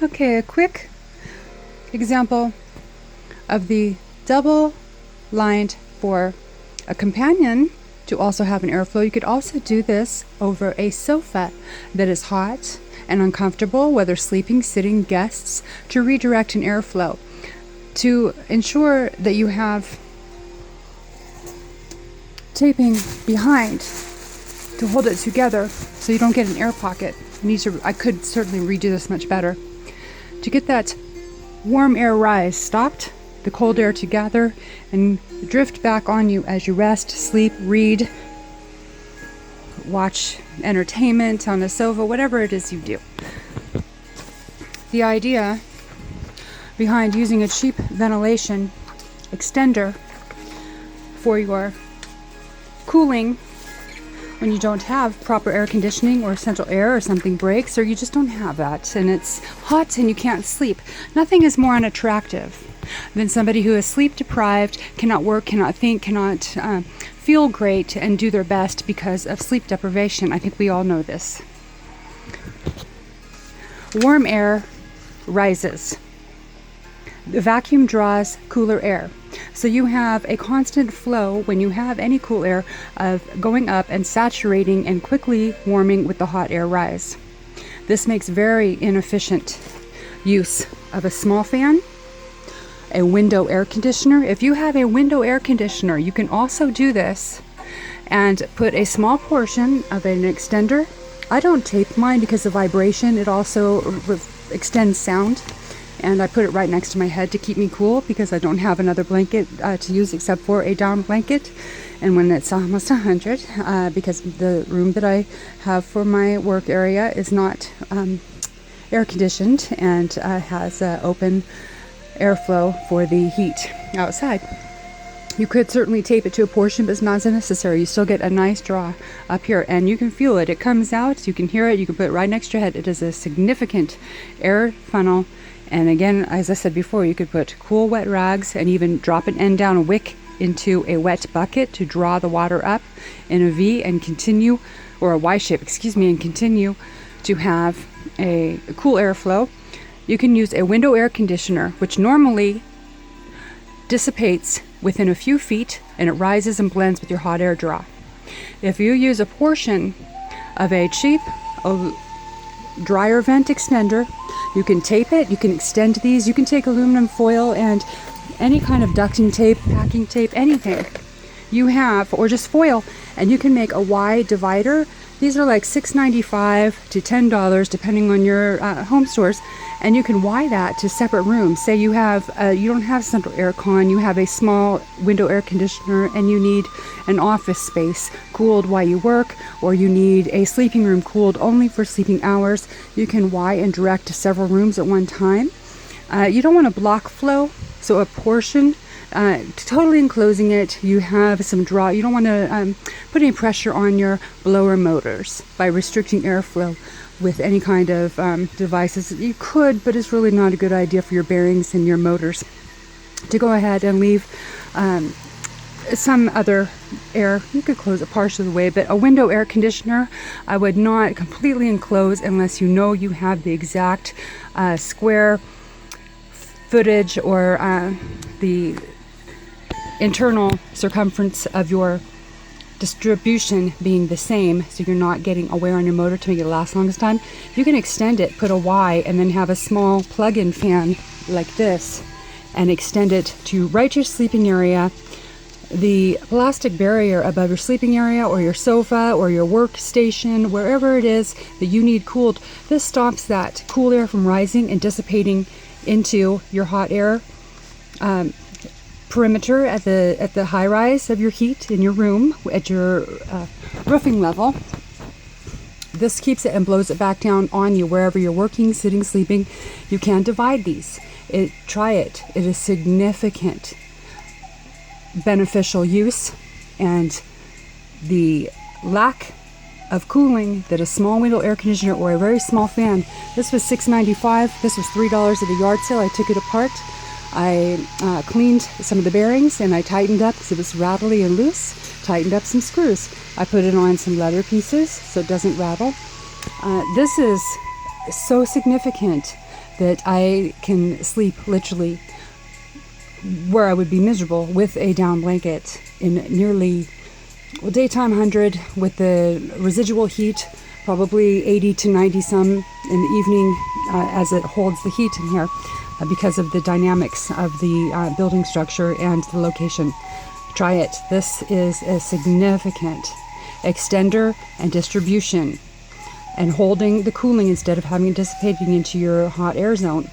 Okay, a quick example of the double lined for a companion to also have an airflow. You could also do this over a sofa that is hot and uncomfortable, whether sleeping, sitting, guests, to redirect an airflow. To ensure that you have taping behind to hold it together so you don't get an air pocket. I could certainly redo this much better. To get that warm air rise stopped, the cold air to gather and drift back on you as you rest, sleep, read, watch entertainment on the sofa, whatever it is you do. The idea behind using a cheap ventilation extender for your cooling when you don't have proper air conditioning or central air, or something breaks, or you just don't have that and it's hot and you can't sleep. Nothing is more unattractive than somebody who is sleep deprived, cannot work, cannot think, cannot feel great and do their best because of sleep deprivation. I think we all know this. Warm air rises. The vacuum draws cooler air. So you have a constant flow when you have any cool air of going up and saturating and quickly warming with the hot air rise. This makes very inefficient use of a small fan, a window air conditioner. If you have a window air conditioner, you can also do this and put a small portion of an extender. I don't tape mine because of vibration. It also extends sound. And I put it right next to my head to keep me cool because I don't have another blanket to use except for a down blanket. And when it's almost 100, because the room that I have for my work area is not air conditioned and has open airflow for the heat outside. You could certainly tape it to a portion, but it's not necessary. You still get a nice draw up here, and you can feel it. It comes out, you can hear it, you can put it right next to your head. It is a significant air funnel. And again, as I said before, you could put cool wet rags and even drop an end down a wick into a wet bucket to draw the water up in a V and continue, or a Y shape, and continue to have a cool airflow. You can use a window air conditioner, which normally dissipates within a few feet and it rises and blends with your hot air draw. If you use a portion of a cheap dryer vent extender, you can tape it, you can extend these, you can take aluminum foil and any kind of ducting tape, packing tape, anything you have, or just foil, and you can make a Y divider. These are like $6.95 to $10 depending on your home stores, and you can Y that to separate rooms. Say you have you don't have central air con, you have a small window air conditioner and you need an office space cooled while you work, or you need a sleeping room cooled only for sleeping hours. You can Y and direct to several rooms at one time. You don't want to block flow, so a portion totally enclosing it, you have some draw. You don't want to put any pressure on your blower motors by restricting airflow with any kind of devices. You could, but it's really not a good idea for your bearings and your motors to go ahead and leave some other air. You could close it partially the way, but a window air conditioner I would not completely enclose unless you know you have the exact square footage or the internal circumference of your distribution being the same, so you're not getting a wear on your motor to make it last longest time. You can extend it, put a Y, and then have a small plug-in fan like this and extend it to right your sleeping area. The plastic barrier above your sleeping area or your sofa or your workstation, wherever it is that you need cooled, this stops that cool air from rising and dissipating into your hot air perimeter at the high rise of your heat in your room at your roofing level. This keeps it and blows it back down on you wherever you're working, sitting, sleeping. You can divide these. Try it. It is significant beneficial use, and the lack of cooling that a small window air conditioner or a very small fan. This was $6.95. This was $3 at a yard sale. I took it apart. I cleaned some of the bearings and I tightened up because it was rattly and loose. Tightened up some screws. I put it on some leather pieces so it doesn't rattle. This is so significant that I can sleep literally where I would be miserable with a down blanket in nearly, well, daytime 100 with the residual heat, probably 80 to 90 some in the evening as it holds the heat in here because of the dynamics of the building structure and the location. Try it. This is a significant extender and distribution and holding the cooling instead of having it dissipating into your hot air zone.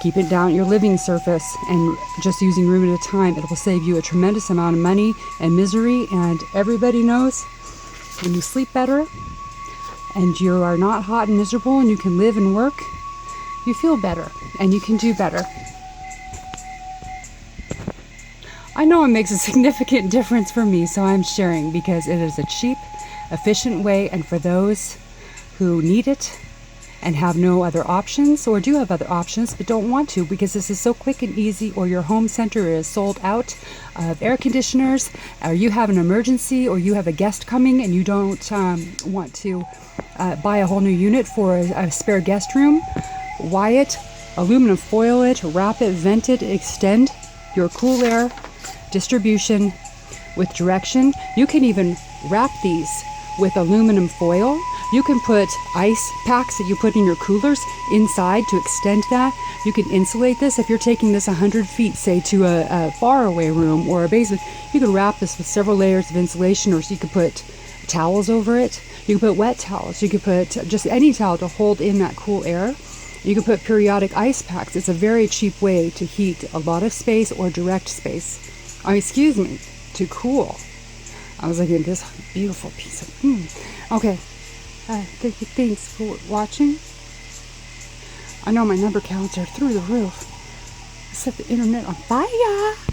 Keep it down at your living surface and just using room at a time. It will save you a tremendous amount of money and misery, and everybody knows when you sleep better and you are not hot and miserable and you can live and work, you feel better and you can do better. I know it makes a significant difference for me, so I'm sharing because it is a cheap, efficient way, and for those who need it and have no other options, or do have other options but don't want to because this is so quick and easy, or your home center is sold out of air conditioners, or you have an emergency, or you have a guest coming and you don't want to buy a whole new unit for a spare guest room. Wire, aluminum foil it, wrap it, vent it, extend your cool air distribution with direction. You can even wrap these with aluminum foil. You can put ice packs that you put in your coolers inside to extend that. You can insulate this. If you're taking this 100 feet, say, to a faraway room or a basement, you can wrap this with several layers of insulation, or so you could put towels over it. You can put wet towels. You could put just any towel to hold in that cool air. You can put periodic ice packs. It's a very cheap way to heat a lot of space or direct space. To cool. I was looking at this beautiful piece of... Okay. Thanks for watching. I know my number counts are through the roof. Set the internet on fire.